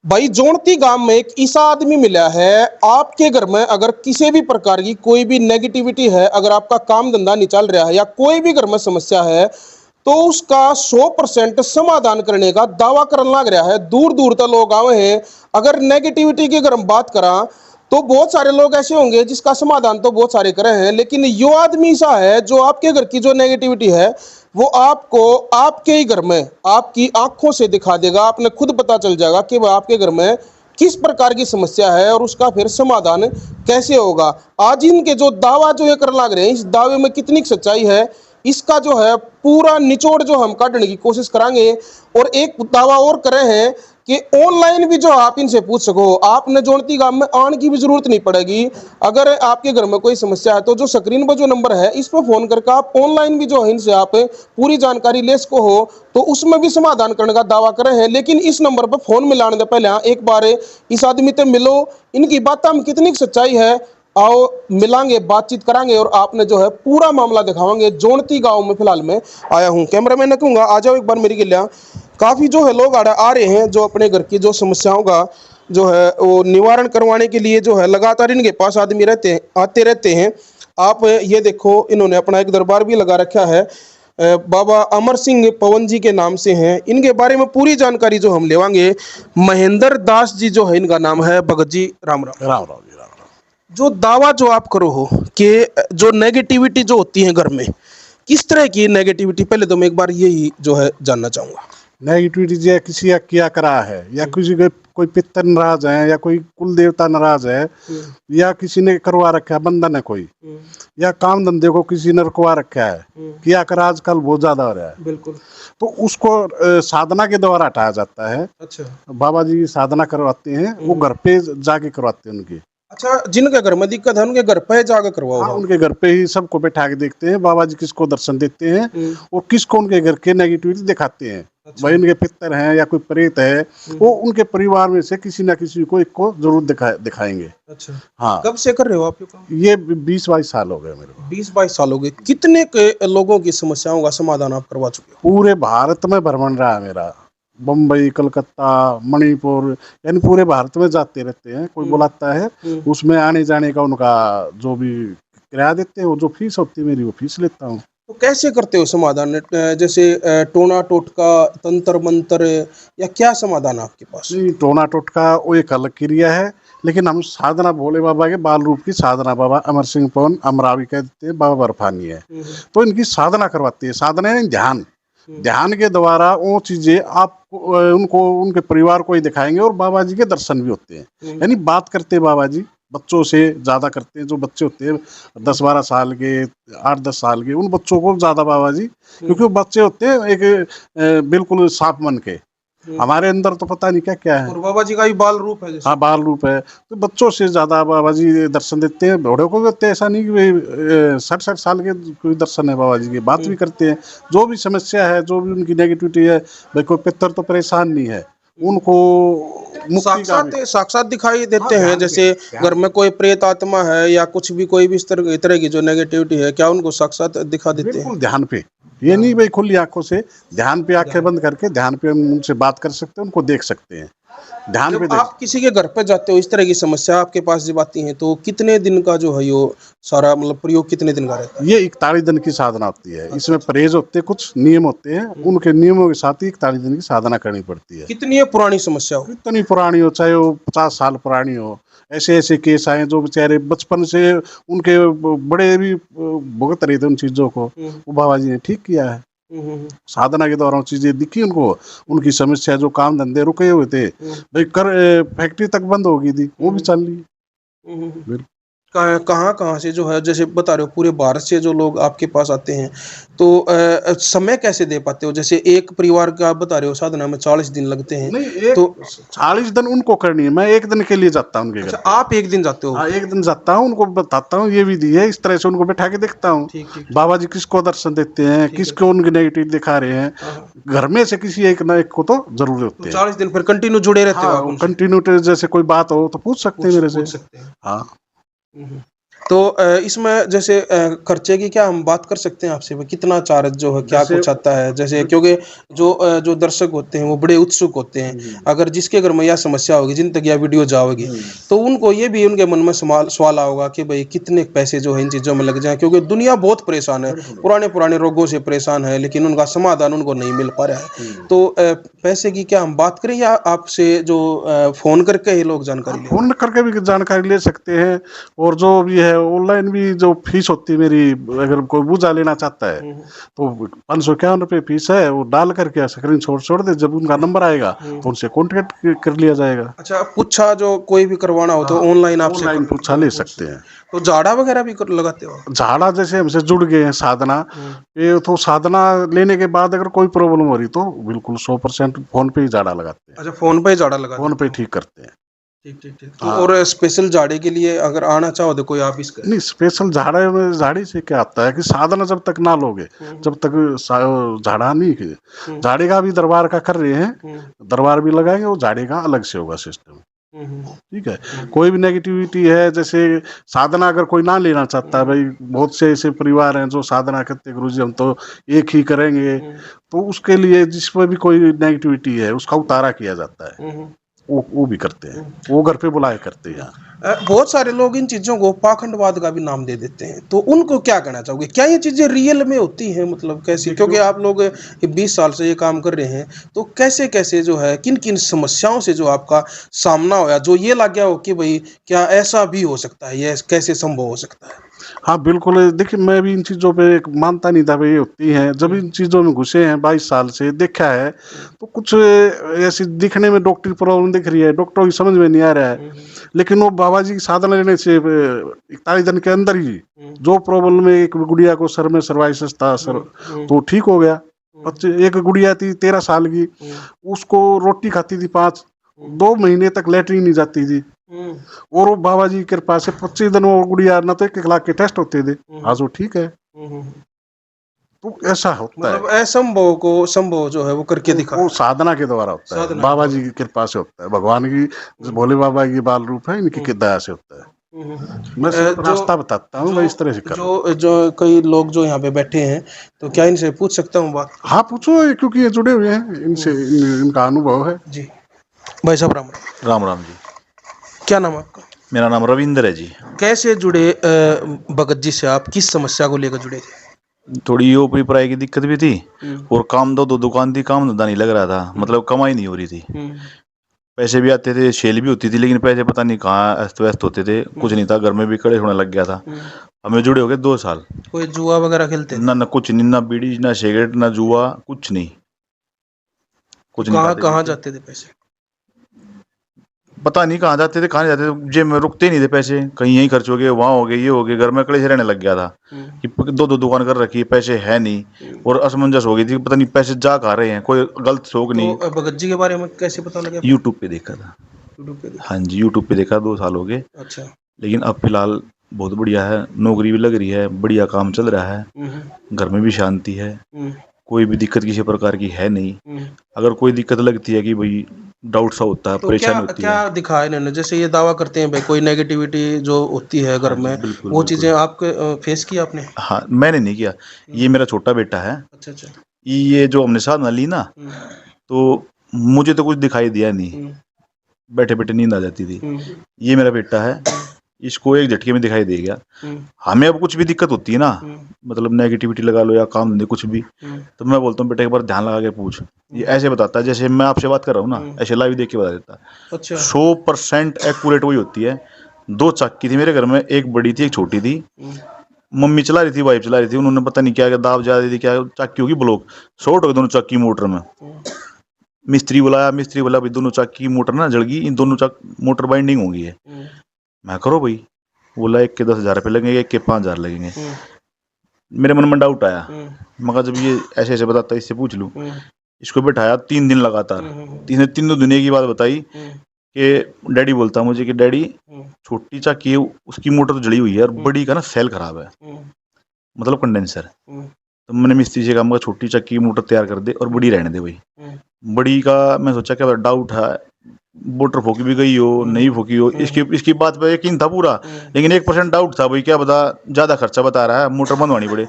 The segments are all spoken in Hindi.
भाई जोनती गांव में एक ऐसा आदमी मिला है। आपके घर में अगर किसी भी प्रकार की कोई भी नेगेटिविटी है, अगर आपका काम धंधा नहीं चल रहा है या कोई भी घर में समस्या है, तो उसका 100% समाधान करने का दावा करने लग रहा है। दूर दूर तक लोग आए हैं। अगर नेगेटिविटी की अगर हम बात करा तो बहुत सारे लोग ऐसे होंगे जिसका समाधान तो बहुत सारे करे हैं, लेकिन यो आदमी ऐसा है जो आपके घर की जो नेगेटिविटी है वो आपको आपके ही घर में आपकी आंखों से दिखा देगा। आपने खुद पता चल जाएगा कि वह आपके घर में किस प्रकार की समस्या है और उसका फिर समाधान कैसे होगा। आज इनके जो दावा जो ये कर लग रहे हैं, इस दावे में कितनी सच्चाई है, इसका जो है पूरा निचोड़ जो हम काटने की कोशिश करेंगे। और एक दावा और करे हैं कि ऑनलाइन भी जो आप इनसे पूछ सको, आपने जोनती गांव में आने की भी जरूरत नहीं पड़ेगी। अगर आपके घर में कोई समस्या है तो जो स्क्रीन पर जो नंबर है इस पर फोन करके आप ऑनलाइन भी जो है इनसे आप पूरी जानकारी ले सको हो, तो उसमें भी समाधान करने का दावा करे हैं। लेकिन इस नंबर पर फोन मिलाने से पहले एक बार इस आदमी से मिलो, इनकी बात में कितनी सच्चाई है आओ मिलांगे, बातचीत करांगे और आपने जो है पूरा मामला दिखावांगे। जोनती गांव में फिलहाल मैं आया हूं, कैमरामैन ने कहूंगा आ जाओ एक बार मेरी गिल्ला। काफी जो है लोग आ रहे हैं जो अपने घर की जो समस्याओं का जो है वो निवारण करवाने के लिए जो है लगातार इनके पास आदमी आते रहते हैं। आप ये देखो, इन्होंने अपना एक दरबार भी लगा रखा है। बाबा अमर सिंह पवन जी के नाम से हैं। इनके बारे में पूरी जानकारी जो हम लेवांगे। महेंद्र दास जी जो है इनका नाम है। भगत जी राम राम। राम राम जी, राम राम। जो दावा जो आप करो हो कि जो नेगेटिविटी जो होती है घर में, किस तरह की नेगेटिविटी, पहले तो मैं एक बार यही जो है जानना चाहूंगा। नेगेटिविटी जो किसी का किया करा है या किसी के कोई पितर नाराज है या कोई कुल देवता नाराज है या किसी ने करवा रखा है बंधन है कोई, या काम धंधे को किसी ने रुकवा रखा है, किया करा आजकल बहुत ज्यादा हो रहा है। बिल्कुल। तो उसको साधना के द्वारा हटाया जाता है। अच्छा। बाबा जी साधना करवाते हैं, वो घर पे जाके करवाते हैं उनकी। अच्छा, जिनके घर में दिक्कत है उनके घर पे जाकर करवाओ। हाँ, उनके घर पे ही सबको बैठा के देखते हैं बाबा जी किसको दर्शन देते हैं और किसको उनके घर के नेगेटिविटी दिखाते हैं। अच्छा। भाई उनके पितर हैं या कोई प्रेत है, वो उनके परिवार में से किसी ना किसी को एक को जरूर दिखाएंगे। अच्छा। हाँ, कब से कर रहे हो आप ये काम? ये 20-22 साल हो गए मेरे को। 20-22 साल हो गए। कितने के लोगों की समस्याओं का समाधान आप करवा चुके हो? पूरे भारत में भ्रमण रहा है मेरा। बम्बई, कलकत्ता, मणिपुर, यानी पूरे भारत में जाते रहते हैं। कोई बुलाता है, उसमें आने जाने का उनका जो भी किराया देते हैं, वो जो फीस होती है मेरी वो फीस लेता हूँ। तो कैसे करते हो समाधान? जैसे टोना टोटका, तंत्र मंत्र, या क्या समाधान है आपके पास? नहीं, टोना टोटका वो एक अलग क्रिया है, लेकिन हम साधना भोले बाबा के बाल रूप की साधना, बाबा अमर सिंह पवन अमरावी कहते हैं, बाबा बर्फानी है, तो इनकी साधना करवाती है। साधना है ध्यान। ध्यान के द्वारा वो चीजें आप उनको उनके परिवार को ही दिखाएंगे और बाबा जी के दर्शन भी होते हैं। यानी बात करते हैं बाबा जी, बच्चों से ज्यादा करते हैं। जो बच्चे होते हैं 10-12 साल के, 8-10 साल के, उन बच्चों को ज्यादा बाबा जी, क्योंकि वो बच्चे होते हैं एक बिल्कुल साफ मन के। हमारे अंदर तो पता नहीं क्या क्या है। और बाबा जी का भी बाल रूप है जैसे। हाँ, बाल रूप है, तो बच्चों से ज्यादा बाबा जी दर्शन देते हैं। बूढ़ों को भी होते हैं, ऐसा नहीं कि 60-60 साल के कोई दर्शन है बाबा जी की। बात भी करते हैं, जो भी समस्या है, जो भी उनकी नेगेटिविटी है। भाई कोई पितर तो परेशान नहीं है, उनको साक्षात दिखाई देते हैं। जैसे घर में कोई प्रेत आत्मा है या कुछ भी, कोई भी इस तरह की जो नेगेटिविटी है, क्या उनको साक्षात दिखा देते हैं? बिल्कुल ध्यान पे। ये नहीं भाई खुली आंखों से, ध्यान पे आंखें बंद करके ध्यान पे हम उनसे बात कर सकते हैं, उनको देख सकते हैं ध्यान पे। आप किसी के घर पे जाते हो, इस तरह की समस्या आपके पास जब आती है, तो कितने दिन का जो है यो सारा मतलब प्रयोग कितने दिन का रहता है? ये 41 दिन की साधना होती है। इसमें परहेज होते हैं, कुछ नियम होते हैं, उनके नियमों के साथ ही 41 दिन की साधना करनी पड़ती है। कितनी पुरानी समस्या हो, कितनी पुरानी हो, चाहे वो 50 साल पुरानी हो, ऐसे ऐसे केस आए जो बेचारे बचपन से उनके बड़े भी भुगत रहे थे उन चीजों को, वो बाबा जी ने ठीक किया है। साधना के दौरान चीजें दिखी उनको, उनकी समस्या जो काम धंधे रुके हुए थे, भाई फैक्ट्री तक बंद हो गई थी, वो भी चल रही। कहाँ से जो है, जैसे बता रहे हो पूरे भारत से जो लोग आपके पास आते हैं, तो समय कैसे दे पाते हो? जैसे एक परिवार का आप बता रहे हो साधना में 40 दिन लगते हैं। नहीं, तो 40 दिन उनको करनी है, मैं एक दिन के लिए जाता हूँ उनके घर। अच्छा, आप एक दिन जाते हो? हाँ, एक दिन जाता हूँ, उनको बताता हूँ ये विधि है, इस तरह से उनको बैठा के देखता हूँ बाबा जी किसको दर्शन देते हैं, किसको उनकी नेगेटिव दिखा रहे हैं। घर में से किसी एक ना एक को तो जरूर होते हैं। 40 दिन फिर कंटिन्यू जुड़े रहते हो? कंटिन्यू, जैसे कोई बात हो तो पूछ सकते हैं मेरे से। हाँ, तो इसमें जैसे खर्चे की क्या हम बात कर सकते हैं आपसे, कितना चार्ज जो है, क्या कुछ आता है? जैसे क्योंकि जो दर्शक होते हैं वो बड़े उत्सुक होते हैं, अगर जिसके घर में यह समस्या होगी, जिन तक यह वीडियो जाओगी, तो उनको ये भी उनके मन में सवाल होगा कि भाई कितने पैसे जो है इन चीज़ों में लग जाए, क्योंकि दुनिया बहुत परेशान है, पुराने रोगों से परेशान है, लेकिन उनका समाधान उनको नहीं मिल पा रहा है। तो पैसे की क्या हम बात करें, या आपसे जो फ़ोन करके ही लोग जानकारी लें? फोन करके भी जानकारी ले सकते हैं, और जो भी है ऑनलाइन भी जो फीस होती है मेरी, अगर कोई बूझा लेना चाहता है तो 551 रुपये फीस है, वो डाल करके स्क्रीन छोड़ दे, जब उनका नंबर आएगा तो उनसे कॉन्टेक्ट कर लिया जाएगा। अच्छा, पूछा जो कोई भी करवाना हो तो ऑनलाइन आपसे ऑनलाइन पूछा ले सकते हैं। तो झाड़ा वगैरह भी लगाते हो? झाड़ा जैसे हमसे जुड़ गए हैं साधना, ये तो साधना लेने के बाद अगर कोई प्रॉब्लम हो रही तो बिल्कुल 100% फोन पे ही झाड़ा लगाते हैं। अच्छा, फोन पे झाड़ा लगाते फोन पे ठीक करते हैं। ठीक। तो और स्पेशल झाड़े के लिए अगर आना चाहो तो कोई आप इसका? नहीं, स्पेशल झाड़ा में झाड़ी से क्या आता है कि साधना जब तक ना लोगे, जब तक झाड़ा नहीं, झाड़ी का भी दरबार का कर रहे हैं, दरबार भी लगाएंगे, और झाड़ी का अलग से होगा सिस्टम। ठीक है, कोई भी नेगेटिविटी है, जैसे साधना अगर कोई ना लेना चाहता है, भाई बहुत से ऐसे परिवार हैं जो साधना करते, गुरुजी हम तो एक ही करेंगे, तो उसके लिए जिसमें भी कोई नेगेटिविटी है उसका उतारा किया जाता है, वो भी करते हैं, वो घर पे बुलाए करते हैं। बहुत सारे लोग इन चीजों को पाखंडवाद का भी नाम दे देते हैं, तो उनको क्या कहना चाहोगे? क्या ये चीजें रियल में होती हैं, मतलब कैसी? क्योंकि आप लोग 20 साल से ये काम कर रहे हैं, तो कैसे कैसे जो है, किन किन समस्याओं से जो आपका सामना होया, जो ये लग गया हो कि भाई क्या ऐसा भी हो सकता है, ये कैसे संभव हो सकता है? हाँ बिल्कुल, देखिए मैं भी इन चीज़ों पे मानता नहीं था भाई ये होती हैं, जब इन चीज़ों में घुसे हैं 22 साल से देखा है, तो कुछ ऐसी दिखने में डॉक्टरी प्रॉब्लम दिख रही है, डॉक्टरों की समझ में नहीं आ रहा है, लेकिन वो बाबा जी की साधना लेने से 41 दिन के अंदर ही जो प्रॉब्लम में, एक गुड़िया को सर में सर्वाइसिस था सर, तो ठीक हो गया। एक गुड़िया थी 13 साल की, उसको रोटी खाती थी 2 महीने तक लेटरिन नहीं जाती थी, और वो बाबा जी की कृपा से 25 दिन वो गुड़िया ना तो 1 लाख के टेस्ट होते थे, आज वो ठीक है। तो ऐसा होता है, मतलब असंभव को संभव जो है वो करके दिखा, वो साधना के द्वारा होता है, बाबा जी की कृपा से होता है, भगवान की, भोले बाबा की बाल रूप है, इनकी दया से होता है। मैं रास्ता बताता हूँ, मैं इस तरह से करूँ। जो कई लोग जो यहाँ पे बैठे हैं, तो क्या इनसे पूछ सकता हूँ बात? हाँ पूछो, क्योंकि ये जुड़े हुए हैं, इनसे इनका अनुभव है जी। भाई साहब राम राम राम जी। क्या नाम है आपका? मेरा नाम रविंद्र है जी। कैसे जुड़े भगत जी से? आप किस समस्या को लेकर जुड़े थे? थोड़ी ओपरी पराई की दिक्कत भी थी, और काम दो दुकान थी, काम धंधा नहीं लग रहा था, मतलब कमाई नहीं हो रही थी, पैसे भी आते थे, सेल भी होती थी, लेकिन पैसे पता नहीं कहाँ अस्त व्यस्त होते थे, कुछ नहीं था, घर में भी कड़े होने लग गया था। हमें जुड़े हो गए 2 साल। कोई जुआ वगैरह खेलते थे? ना कुछ नहीं, ना बीड़ी, ना सिगरेट, ना जुआ, कुछ नहीं, कुछ नहीं। कहाँ जाते थे पैसे? पता नहीं कहाँ जाते थे, कहाँ नहीं जाते थे, जेब में रुकते नहीं थे पैसे, कहीं यहीं खर्च हो गए, वहाँ हो गए, ये हो गए, घर में कड़े से रहने लग गया था कि 2 दुकान कर रखी है, पैसे है नहीं, और असमंजस हो गई थी, पता नहीं पैसे जा कहाँ रहे हैं, कोई गलत शौक नहीं। तो भगत जी के बारे में कैसे पता लगा? यूट्यूब पे देखा था। हाँ जी, यूट्यूब पे देखा, 2 साल हो गए। अच्छा। लेकिन अब फिलहाल बहुत बढ़िया है, नौकरी भी लग रही है, बढ़िया काम चल रहा है, घर में भी शांति है, कोई भी दिक्कत किसी प्रकार की है नहीं। अगर कोई दिक्कत लगती है कि भाई डाउट सा होता है, तो परेशानी होती है। क्या दिखाया इन्होंने? जैसे ये दावा करते हैं भाई कोई नेगेटिविटी जो होती है घर में, वो चीजें आपके फेस की आपने? हाँ, मैंने नहीं किया, ये मेरा छोटा बेटा है। अच्छा। ये जो हमने साधना ली ना, तो मुझे तो कुछ दिखाई दिया नहीं, बैठे बैठे नींद आ जाती थी। ये मेरा बेटा है, इसको एक झटके में दिखाई दे गया। हमें अब कुछ भी दिक्कत होती है ना, मतलब नेगेटिविटी लगा लो या काम धंधे कुछ भी, तो मैं बोलता हूँ बेटा एक बार ध्यान लगा के पूछ। ये ऐसे बताता है जैसे मैं आपसे बात कर रहा हूँ ना, ऐसे लाइव देख के बता देता है। अच्छा। 100% एक्यूरेट वही होती है। 2 चक्की थी मेरे घर में, एक बड़ी थी एक छोटी थी। मम्मी चला रही थी, वाइफ चला रही थी, उन्होंने पता नहीं क्या दाब जा रही थी, क्या चक्की होगी ब्लॉक, शॉर्ट हो गई दोनों चक्की मोटर में। मिस्त्री बुलाया, मिस्त्री बोला भाई दोनों चक्की मोटर ना जल गई, इन दोनों मोटर बाइंडिंग होगी है। मैं करो भाई, बोला एक के 10,000 रुपये लगेंगे, एक के 5,000 लगेंगे। मेरे मन में डाउट आया, मगर जब ये ऐसे ऐसे बताता है, इससे पूछ लूँ। इसको बैठाया 3 दिन लगातार, 3 दुनिया की बात बताई कि डैडी बोलता मुझे कि डैडी छोटी चक्की है उसकी मोटर तो जड़ी हुई है, और बड़ी का ना सेल खराब है, मतलब कंडेंसर। तो मैंने मिस्त्री से कहा छोटी चक्की की मोटर तैयार कर दे और बड़ी रहने दे भाई। बड़ी का मैं सोचा क्या डाउट है, मोटर फूकी भी गई हो, नहीं फूकी हो, इसकी बात पे यकीन था पूरा, लेकिन 1% डाउट था भाई, क्या बता ज्यादा खर्चा बता रहा है, मोटर बनवानी पड़े।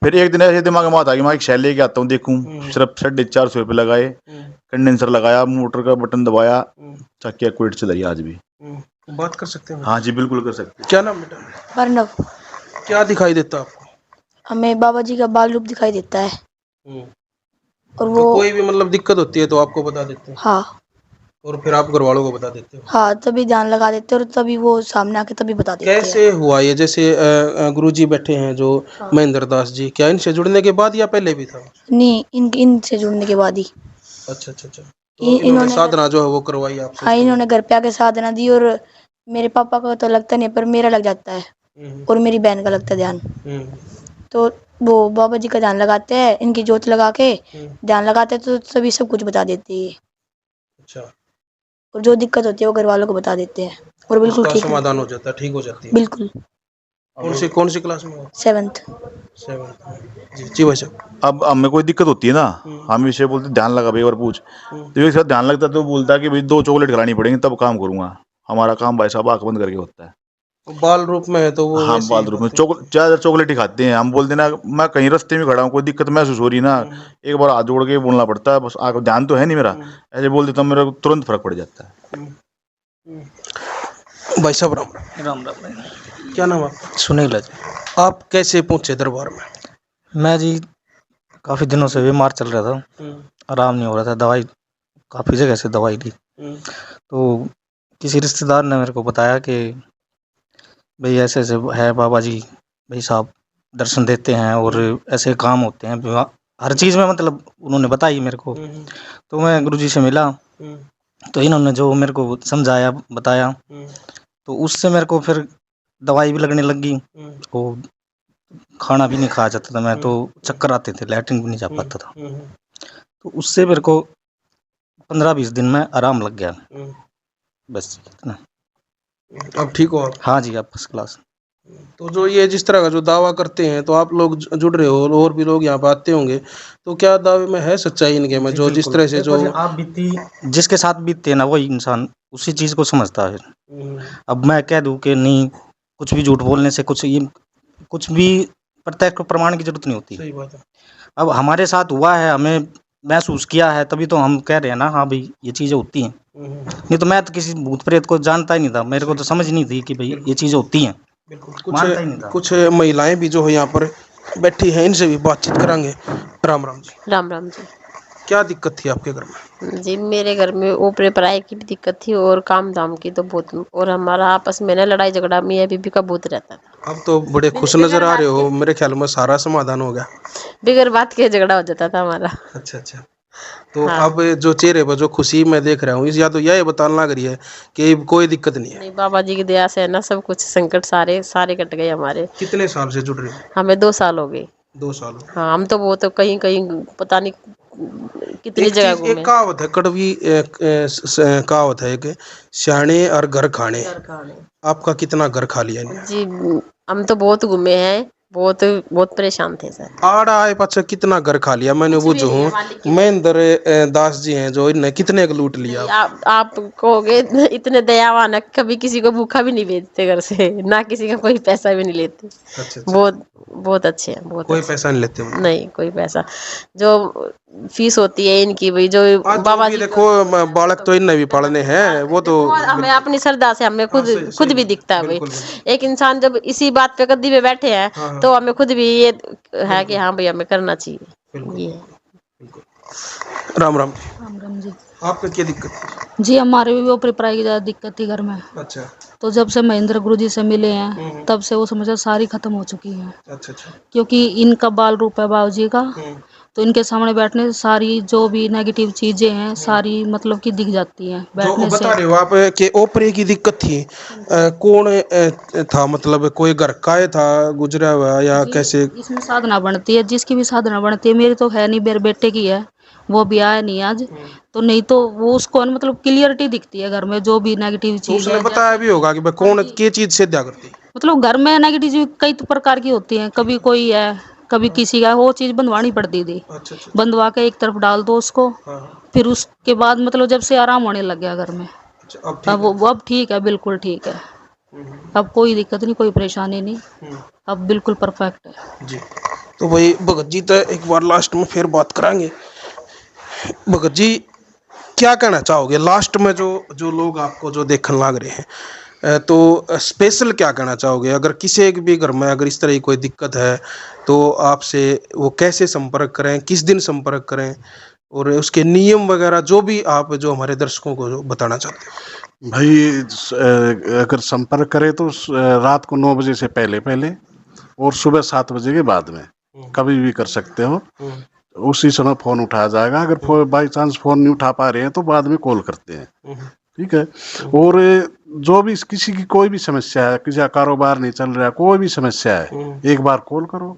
फिर एक दिन ऐसे दिमाग में आता कि मैं एक शैल लेके आता हूँ, देखूं। सिर्फ 450 रुपये लगाए, कंडेंसर लगाया, मोटर का बटन दबाया, चक्की एक्यूरेट चल रही है आज भी। बात कर सकते हैं? हाँ जी बिल्कुल कर सकते। क्या नाम बेटा? अर्नव। क्या दिखाई देता आपको? हमें बाबा जी का बाल रूप दिखाई देता है। और तो वो कोई भी मतलब दिक्कत होती है तो आपको बता देते हैं, हाँ और फिर आप घर वालों को बता देते हो? हाँ, तभी ध्यान लगा देते और तभी वो सामने आके तभी बता देते हैं। कैसे हुआ ये? जैसे गुरुजी बैठे हैं जो महेंद्र दास जी, क्या इनसे जुड़ने के बाद या पहले भी था? नहीं, इनसे जुड़ने के बाद ही। अच्छा अच्छा अच्छा। तो इन्होंने साधना जो है वो करवाई आपसे? हाँ, इन्होंने घर पे आके साधना दी और मेरे पापा का तो लगता नहीं पर मेरा लग जाता है और मेरी बहन का लगता है ध्यान। तो वो बाबा जी का ध्यान लगाते हैं, इनकी जोत लगा के ध्यान लगाते हैं तो सभी सब कुछ बता देते हैं। अच्छा। और जो दिक्कत होती है वो घर वालों को बता देते हैं और बिल्कुल उसका ठीक समाधान हो जाता है, ठीक हो जाती है बिल्कुल। कौन सी क्लास में हो? 7th। 7th। जी भाई साहब। अब हमें कोई दिक्कत होती है ना, हम इसे बोलते ध्यान लगा भाई और पूछ, तो एक साथ ध्यान लगता है तो बोलता है कि भाई 2 चॉकलेट खिलानी पड़ेंगी तब काम करूंगा। हमारा काम भाई साहब आंख बंद करके होता है। बाल रूप में है तो वो हाँ बाल रूप में ज्यादा चॉकलेट ही खाते हैं। हम बोलते ना, मैं कहीं रास्ते में खड़ा हूँ, कोई दिक्कत महसूस हो रही ना, एक बार हाथ जोड़ के बोलना पड़ता है, बस आंख ध्यान तो है नहीं मेरा, ऐसे बोल देता हूँ, मेरा तुरंत फर्क पड़ जाता है। भाई साहब राम राम राम भाई। क्या नाम आपका? सुनील है जी। आप कैसे पहुंचे दरबार में? मैं जी काफ़ी दिनों से बीमार चल रहा था, आराम नहीं हो रहा था, दवाई काफ़ी जगह से दवाई ली, तो किसी रिश्तेदार ने मेरे को बताया कि भाई ऐसे ऐसे है बाबा जी, भाई साहब दर्शन देते हैं और ऐसे काम होते हैं, हर चीज़ में मतलब उन्होंने बताई मेरे को। तो मैं गुरुजी से मिला, तो इन्होंने जो मेरे को समझाया बताया, तो उससे मेरे को फिर दवाई भी लगने लगी, वो खाना भी नहीं खाया जाता था, मैं तो चक्कर आते थे, लैट्रिन भी नहीं जा पाता था। तो उससे मेरे को 15-20 दिन में आराम लग गया, बस इतना। अब ठीक हो आप? हाँ जी, अब फर्स्ट क्लास। तो जो ये जिस तरह का जो दावा करते हैं, तो आप लोग जुड़ रहे हो और भी लोग यहाँ पे आते होंगे, तो क्या दावे में है सच्चाई इनके में? जो जिस तरह से जो आप बीती जिसके साथ बीतते हैं ना, वही इंसान उसी चीज़ को समझता है। अब मैं कह दूं कि नहीं, कुछ भी झूठ बोलने से कुछ भी प्रत्यक्ष प्रमाण की जरूरत नहीं होती। सही बात है। अब हमारे साथ हुआ है, हमें महसूस किया है, तभी तो हम कह रहे हैं ना, हाँ भाई ये चीज़ें होती हैं। नहीं तो मैं तो किसी भूत प्रेत को जानता ही नहीं था, मेरे को तो समझ नहीं थी कि भाई ये चीज़ें होती हैं। बिल्कुल। मानता ही नहीं था। कुछ महिलाएं भी जो है यहाँ पर बैठी हैं, इनसे भी बातचीत करांगे। राम राम जी। राम राम जी। क्या दिक्कत थी आपके घर में? जी मेरे घर में ऊपरे पराये की भी दिक्कत थी और काम धाम की तो बहुत, और हमारा आपस में ना लड़ाई झगड़ा मियाँ बीबी का बहुत रहता था। अब तो बड़े खुश नजर आ रहे हो, मेरे ख्याल में सारा समाधान हो गया। बिगर बात के झगड़ा हो जाता था हमारा। अच्छा अच्छा। तो अब जो चेहरे पर जो खुशी मैं देख रहा हूँ, या तो यह बताना लग रही है कि कोई दिक्कत नहीं है? नहीं, बाबा जी की दया से है ना, सब कुछ संकट सारे कट गए हमारे। कितने साल से जुड़ रहे हो? हमें 2 साल हो गए। 2 साल हो। हाँ, हम तो वो तो कहीं कहीं पता नहीं कितनी जगह घूमे। एक कहावत है, कड़वी कहावत है कि सियाने और घर खाने। आपका कितना घर खा लिया इन्हें? जी हम तो बहुत घूमे हैं, बहुत बहुत परेशान थे सर। आड़ा आए पाछा कितना घर खा लिया मैंने। वो जो हूँ महेंद्र दास जी हैं, जो इनने कितने का लूट लिया। आप कहोगे इतने दयावान है, कभी किसी को भूखा भी नहीं भेजते घर से, ना किसी का कोई पैसा भी नहीं लेते। अच्छा। बहुत अच्छे हैं, बहुत कोई अच्छे। पैसा नहीं लेते? नहीं कोई पैसा, जो फीस होती है इनकी भाई, जो बाबा जी देखो बालक तो इनने भी पढ़ने हैं, वो तो हमें अपनी श्रद्धा से हमें खुद भी दिखता है भाई। एक इंसान जब इसी बात पे गद्दी पे बैठे हैं तो हमें खुद भी ये है कि हाँ भाई हमें करना चाहिए। ये राम राम। राम राम जी। आपका क्या दिक्कत है? जी हमारे भी वो पढ़ाई की ज़्यादा दिक्कत थी घर में। अच्छा। तो जब से महेंद्र गुरु जी से मिले हैं तब से वो समस्या सारी खत्म हो चुकी है। अच्छा अच्छा। क्योंकि इनका बाल रूप है बाबू जी का, तो इनके सामने बैठने से सारी जो भी नेगेटिव चीजें हैं सारी मतलब कि दिख जाती हैं बैठने जो बता रहे हो आप कि ओपरे की दिक्कत थी, कौन था? मतलब कोई घर का था गुजरा हुआ या कैसे? इसमें साधना बनती है, जिसकी भी साधना बनती है। मेरी तो है नहीं, मेरे बेटे की है, वो भी आया नहीं आज। तो नहीं तो वो उसको मतलब क्लियरिटी दिखती है घर में, जो भी नेगेटिव तो चीज उसने है। बताया भी होगा कि कौन की चीज से क्या करती है? मतलब घर में नेगेटिव चीज कई प्रकार की होती हैं, कभी कोई है कभी किसी का, वो चीज बंधवानी पड़ती थी। अच्छा अच्छा। बंधवा के एक तरफ डाल दो उसको, फिर उसके बाद मतलब जब से आराम होने लग गया घर में, अच्छा, अब ठीक अब ठीक है, बिल्कुल ठीक है। अब कोई दिक्कत नहीं, कोई परेशानी नहीं, अब बिल्कुल परफेक्ट है जी। तो भाई भगत जी तो एक बार लास्ट में फिर बात करांगे। भगत जी क्या कहना चाहोगे लास्ट में, जो जो लोग आपको जो देखने लग रहे हैं, तो स्पेशल क्या कहना चाहोगे? अगर किसी एक भी घर में अगर इस तरह की कोई दिक्कत है तो आपसे वो कैसे संपर्क करें, किस दिन संपर्क करें, और उसके नियम वगैरह जो भी आप जो हमारे दर्शकों को जो बताना चाहते हो? भाई अगर संपर्क करे तो रात को 9 बजे से पहले पहले और सुबह 7 बजे के बाद में कभी भी कर सकते हो। उसी समय फोन उठाया जाएगा। अगर बाई चांस फोन नहीं उठा पा रहे हैं तो बाद में कॉल करते हैं, ठीक है। और जो भी किसी की कोई भी समस्या है, किसी का कारोबार नहीं चल रहा, कोई भी समस्या है, एक बार कॉल करो।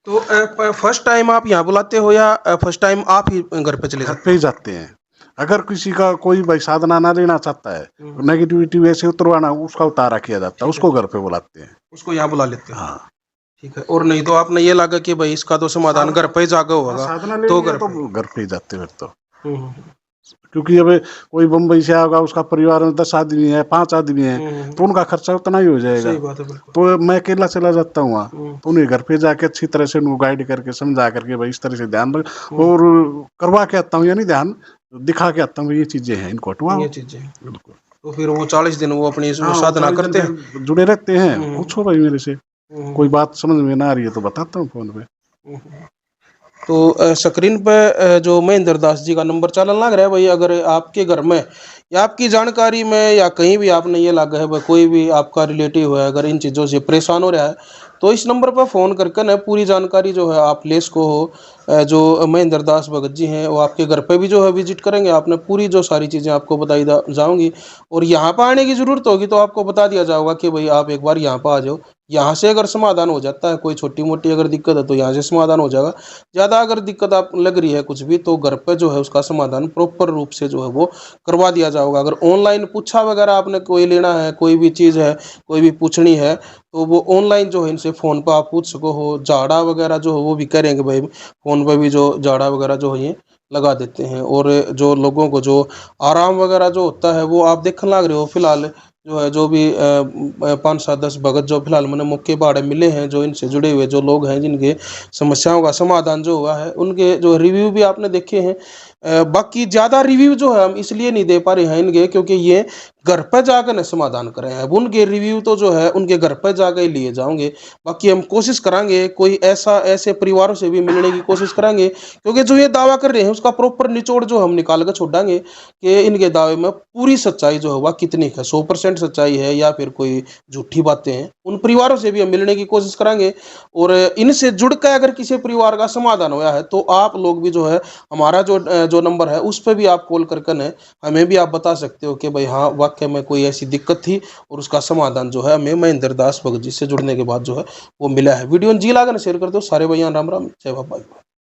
तो फर्स्ट टाइम आप यहाँ बुलाते हो या फर्स्ट टाइम आप ही घर पे चले घर जाते पे ही जाते हैं। अगर किसी का कोई भाई साधना ना लेना चाहता है, नेगेटिविटी वैसे उतरवाना, उसका उतारा किया जाता है, उसको घर पे बुलाते हैं, उसको यहाँ बुला लेते हैं? हाँ ठीक है। और नहीं तो आपने ये लगा कि भाई इसका तो समाधान घर पे ही जाकर होगा, साधना तो लेंगे घर तो घर पे ही जाते हैं फिर तो। हम्म, क्योंकि अब कोई बम्बई से आएगा, उसका परिवार में 10 आदमी है, 5 आदमी है, तो उनका खर्चा उतना ही हो जाएगा। सही बात है, बिल्कुल। तो मैं अकेला चला जाता हूँ वहाँ, तो उन्हें घर पे जाके अच्छी तरह से उनको गाइड करके समझा करके भाई इस तरह से ध्यान रख, और करवा के आता हूँ, यानी ध्यान दिखा के आता हूँ ये चीजें हैं, इनको हटवाओ। ये चीजें बिल्कुल। तो फिर वो 40 दिन वो अपनी साधना करते हैं, जुड़े रहते हैं। पूछो भाई मेरे से, कोई बात समझ में ना आ रही है तो बताता हूँ फोन पे। तो स्क्रीन पे जो महेंद्र दास जी का नंबर चलन लग रहा है भाई, अगर आपके घर में या आपकी जानकारी में या कहीं भी आपने ये लगा है भाई, कोई भी आपका रिलेटिव है अगर इन चीज़ों से परेशान हो रहा है, तो इस नंबर पर फ़ोन करके ना पूरी जानकारी जो है आप ले सको हो। जो महेंद्र दास भगत जी हैं वो आपके घर पे भी जो है विजिट करेंगे, आपने पूरी जो सारी चीज़ें आपको बताई जाऊँगी, और यहाँ पर आने की ज़रूरत होगी तो आपको बता दिया जाएगा कि भाई आप एक बार यहाँ पर आ जाओ। यहाँ से अगर समाधान हो जाता है, कोई छोटी मोटी अगर दिक्कत है तो यहाँ से समाधान हो जाएगा। ज़्यादा अगर दिक्कत आप लग रही है कुछ भी, तो घर पे जो है उसका समाधान प्रॉपर रूप से जो है वो करवा दिया जाएगा। अगर ऑनलाइन पूछा वगैरह आपने कोई लेना है, कोई भी चीज़ है, कोई भी पूछनी है, तो वो ऑनलाइन जो है इनसे फ़ोन पर आप पूछ सको हो। झाड़ा वगैरह जो है वो भी करेंगे भाई, फ़ोन पर भी जो झाड़ा वगैरह जो है ये लगा देते हैं। और जो लोगों को जो आराम वगैरह जो होता है वो आप देखने लग रहे हो फिलहाल, जो है जो भी 5-7-10 भगत जो फिलहाल मैंने मौके बाड़े मिले हैं, जो इनसे जुड़े हुए जो लोग हैं, जिनके समस्याओं का समाधान जो हुआ है, उनके जो रिव्यू भी आपने देखे हैं। बाकी ज़्यादा रिव्यू जो है हम इसलिए नहीं दे पा रहे हैं इनके, क्योंकि ये घर पर जाकर न समाधान करें हैं। अब उनके रिव्यू तो जो है उनके घर पर जाकर ही लिए जाओगे। बाकी हम कोशिश करेंगे कोई ऐसे परिवारों से भी मिलने की कोशिश करेंगे, क्योंकि जो ये दावा कर रहे हैं उसका प्रॉपर निचोड़ जो हम निकाल कर छोड़ेंगे कि इनके दावे में पूरी सच्चाई जो है वह कितनी है, 100% सच्चाई है या फिर कोई झूठी बातें हैं। उन परिवारों से भी हम मिलने की कोशिश करेंगे, और इनसे जुड़कर अगर किसी परिवार का समाधान हुआ है तो आप लोग भी जो है हमारा जो नंबर है उस पर भी आप कॉल करके न हमें भी आप बता सकते हो कि भाई हाँ वाकई में कोई ऐसी दिक्कत थी और उसका समाधान जो है हमें महेंद्र दास भगत जी से जुड़ने के बाद जो है वो मिला है। वीडियो जी लाकर शेयर कर दो सारे भैया। राम राम, जय बाबा।